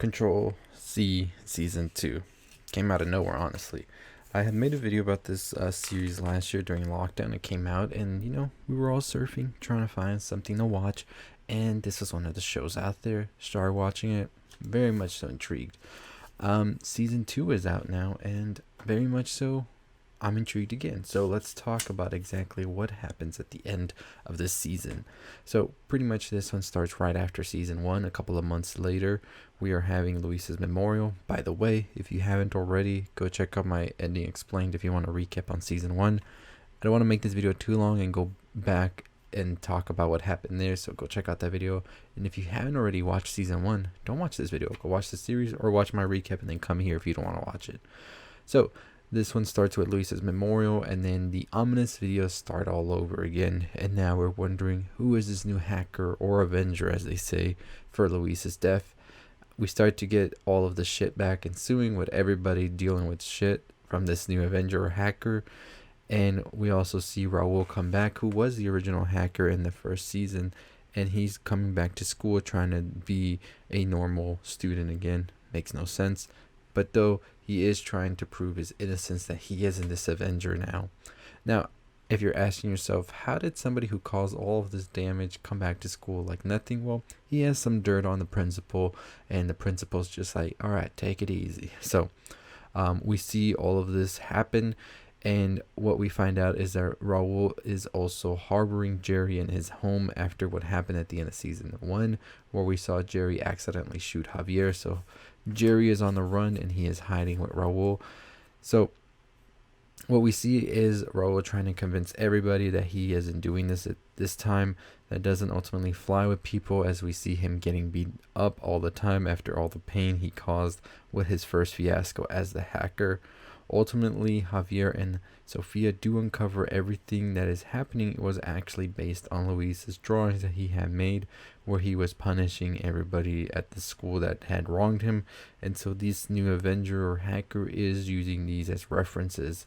Control C Season 2. Came out of nowhere, honestly. I had made a video about this series last year during lockdown. It came out, and we were all surfing, trying to find something to watch. And this was one of the shows out there. Started watching it, very much so intrigued. Season 2 is out now, and very much so, I'm intrigued again. So let's talk about exactly what happens at the end of this season. So pretty much this one starts right after season 1. A couple of months later, we are having Luis's memorial. By the way, if you haven't already, go check out my ending explained if you want to recap on season 1. I don't want to make this video too long and go back and talk about what happened there, so go check out that video. And if you haven't already watched season 1, don't watch this video. Go watch the series or watch my recap and then come here if you don't want to watch it. So this one starts with Luis's memorial, and then the ominous videos start all over again. And now we're wondering, who is this new hacker or avenger, as they say, for Luis's death? We start to get all of the shit back ensuing with everybody dealing with shit from this new avenger or hacker. And we also see Raul come back, who was the original hacker in the first season. And he's coming back to school trying to be a normal student again. Makes no sense. But though he is trying to prove his innocence, that he isn't this avenger now. Now, if you're asking yourself, how did somebody who caused all of this damage come back to school like nothing? Well, he has some dirt on the principal, and the principal's just like, all right, take it easy. So we see all of this happen, and what we find out is that Raul is also harboring Jerry in his home after what happened at the end of season 1, where we saw Jerry accidentally shoot Javier. So Jerry is on the run, and he is hiding with Raul. So what we see is Raul trying to convince everybody that he isn't doing this at this time. That doesn't ultimately fly with people, as we see him getting beat up all the time after all the pain he caused with his first fiasco as the hacker. Ultimately, Javier and Sofia do uncover everything that is happening was actually based on Luis's drawings that he had made, where he was punishing everybody at the school that had wronged him. And so this new avenger or hacker is using these as references.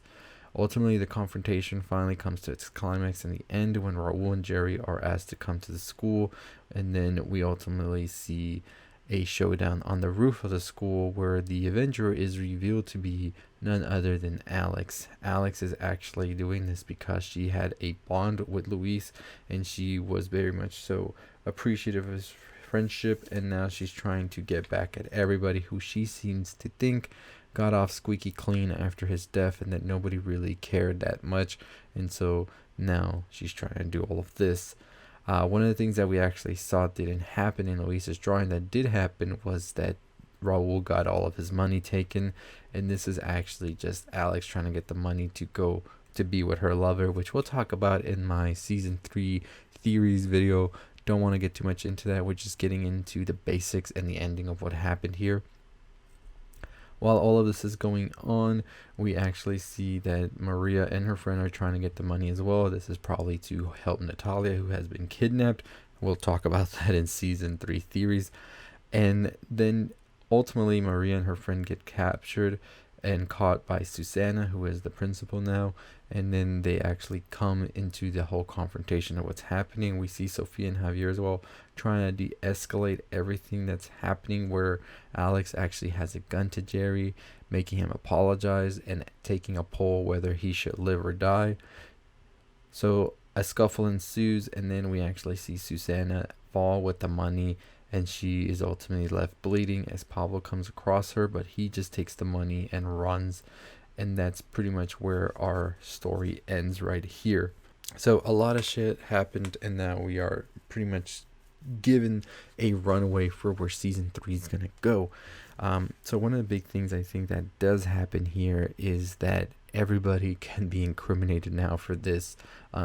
Ultimately, the confrontation finally comes to its climax in the end when Raul and Jerry are asked to come to the school, and then we ultimately see a showdown on the roof of the school where the avenger is revealed to be none other than Alex. Alex is actually doing this because she had a bond with Luis, and she was very much so appreciative of his friendship, and now she's trying to get back at everybody who she seems to think got off squeaky clean after his death, and that nobody really cared that much. And so now she's trying to do all of this. One of the things that we actually saw didn't happen in Luis's drawing that did happen was that Raul got all of his money taken, and this is actually just Alex trying to get the money to go to be with her lover, which we'll talk about in my season 3 theories video. Don't want to get too much into that. We're just getting into the basics and the ending of what happened here. While all of this is going on, we actually see that Maria and her friend are trying to get the money as well. This is probably to help Natalia, who has been kidnapped. We'll talk about that in season 3 theories. And then ultimately, Maria and her friend get captured and caught by Susana, who is the principal now. And then they actually come into the whole confrontation of what's happening. We see Sofia and Javier as well trying to de-escalate everything that's happening, where Alex actually has a gun to Jerry, making him apologize and taking a poll whether he should live or die. So a scuffle ensues, and then we actually see Susana fall with the money, and she is ultimately left bleeding as Pablo comes across her, but he just takes the money and runs. And that's pretty much where our story ends right here. So a lot of shit happened, and now we are pretty much given a runway for where season 3 is going to go. So one of the big things I think that does happen here is that everybody can be incriminated now for this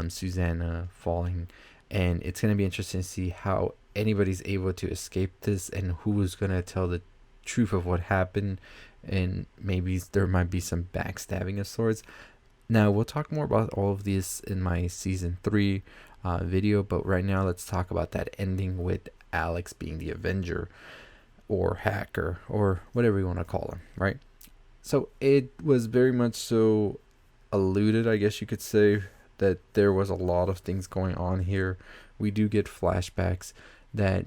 Susana falling. And it's going to be interesting to see how anybody's able to escape this and who is going to tell the truth of what happened. And maybe there might be some backstabbing of sorts. Now, we'll talk more about all of this in my season 3 video, but right now let's talk about that ending with Alex being the avenger or hacker or whatever you want to call him, right? So it was very much so alluded, I guess you could say, that there was a lot of things going on here. We do get flashbacks that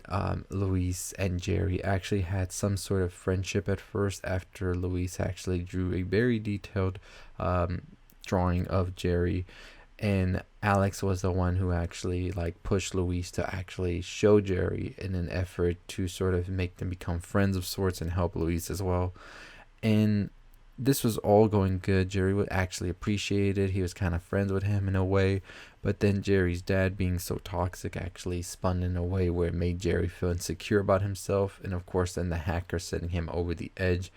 Luis and Jerry actually had some sort of friendship at first, after Luis actually drew a very detailed drawing of Jerry, and Alex was the one who actually like pushed Luis to actually show Jerry in an effort to sort of make them become friends of sorts and help Luis as well. And this was all going good. Jerry would actually appreciate it. He was kind of friends with him in a way. But then Jerry's dad, being so toxic, actually spun in a way where it made Jerry feel insecure about himself. And of course, then the hacker setting him over the edge,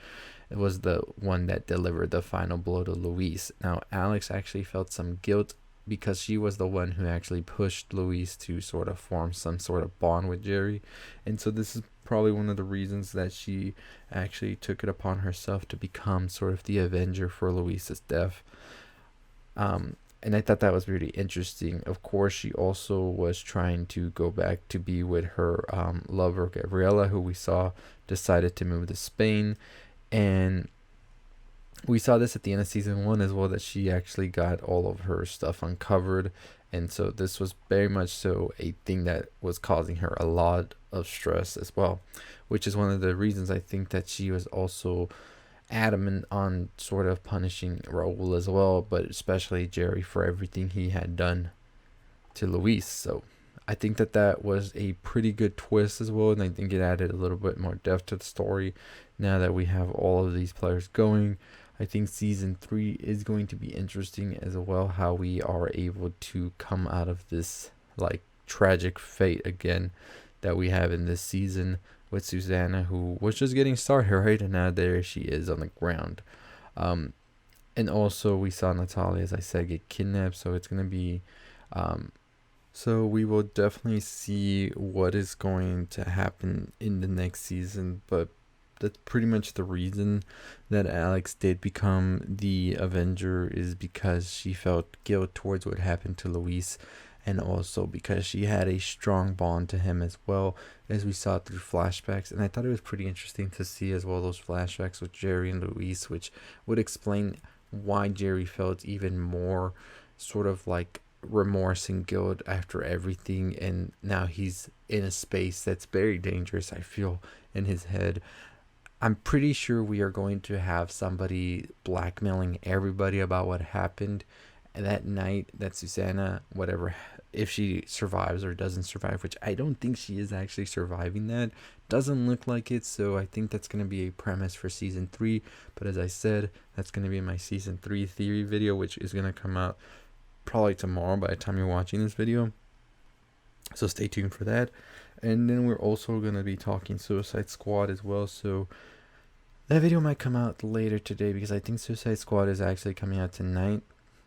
it was the one that delivered the final blow to Luis. Now, Alex actually felt some guilt because she was the one who actually pushed Luis to sort of form some sort of bond with Jerry. And so this is probably one of the reasons that she actually took it upon herself to become sort of the avenger for Luis's death. And I thought that was really interesting. Of course, she also was trying to go back to be with her lover, Gabriela, who we saw decided to move to Spain. And we saw this at the end of season 1 as well, that she actually got all of her stuff uncovered. And so this was very much so a thing that was causing her a lot of stress as well, which is one of the reasons I think that she was also adamant on sort of punishing Raul as well, but especially Jerry for everything he had done to Luis. So I think that that was a pretty good twist as well, and I think it added a little bit more depth to the story now that we have all of these players going. I think season 3 is going to be interesting as well, how we are able to come out of this like tragic fate again that we have in this season with Susana, who was just getting started, right? And now there she is on the ground. And also we saw Natalia, as I said, get kidnapped, so it's going to be... so we will definitely see what is going to happen in the next season, but that's pretty much the reason that Alex did become the Avenger, is because she felt guilt towards what happened to Luis, and also because she had a strong bond to him as well, as we saw through flashbacks. And I thought it was pretty interesting to see as well those flashbacks with Jerry and Luis, which would explain why Jerry felt even more sort of like remorse and guilt after everything, and now he's in a space that's very dangerous, I feel, in his head. I'm pretty sure we are going to have somebody blackmailing everybody about what happened that night, that Susana, whatever, if she survives or doesn't survive, which I don't think she is actually surviving that. Doesn't look like it, so I think that's going to be a premise for season 3. But as I said, that's going to be my season 3 theory video, which is going to come out probably tomorrow by the time you're watching this video. So stay tuned for that. And then we're also going to be talking Suicide Squad as well, so that video might come out later today, because I think Suicide Squad is actually coming out tonight.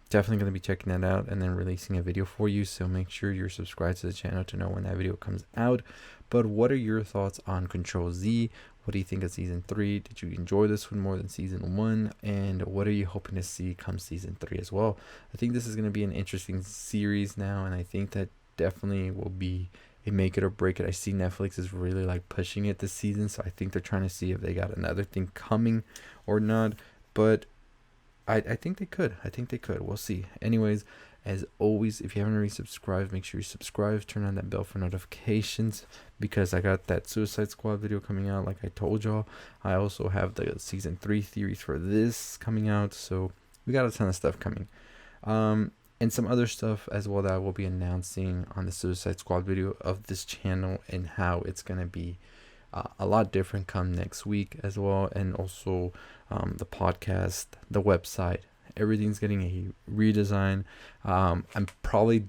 Definitely going to be checking that out and then releasing a video for you, so make sure you're subscribed to the channel to know when that video comes out. But what are your thoughts on Control Z? What do you think of season 3? Did you enjoy this one more than season 1? And what are you hoping to see come season 3 as well? I think this is going to be an interesting series now, and I think that definitely will be a make it or break it. I see Netflix is really like pushing it this season, so I think they're trying to see if they got another thing coming or not. But I think they could. I think they could. We'll see. Anyways, as always, if you haven't already subscribed, make sure you subscribe. Turn on that bell for notifications, because I got that Suicide Squad video coming out, like I told y'all. I also have the season 3 theories for this coming out, so we got a ton of stuff coming. And some other stuff as well that I will be announcing on the Suicide Squad video of this channel, and how it's going to be a lot different come next week as well. And also the podcast, the website, everything's getting a redesign. I'm probably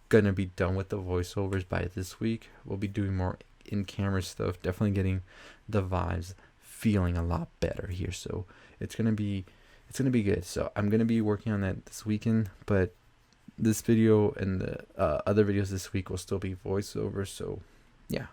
going to be done with the voiceovers by this week. We'll be doing more in-camera stuff, definitely getting the vibes feeling a lot better here. So it's going to be good. So I'm going to be working on that this weekend, but this video and the other videos this week will still be voiceover. So yeah.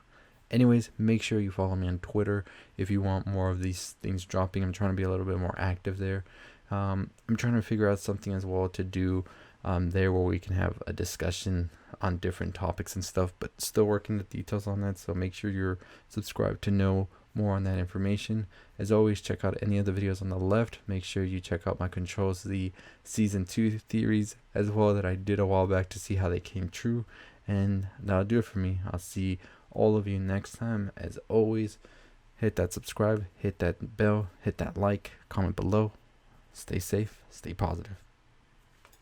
Anyways, make sure you follow me on Twitter if you want more of these things dropping. I'm trying to be a little bit more active there. I'm trying to figure out something as well to do there where we can have a discussion on different topics and stuff, but still working the details on that. So make sure you're subscribed to know more on that information. As always, check out any of the videos on the left. Make sure you check out my Control Z season 2 theories as well that I did a while back to see how they came true. And that'll do it for me. I'll see all of you next time. As always, hit that subscribe, hit that bell, hit that like, comment below. Stay safe, stay positive.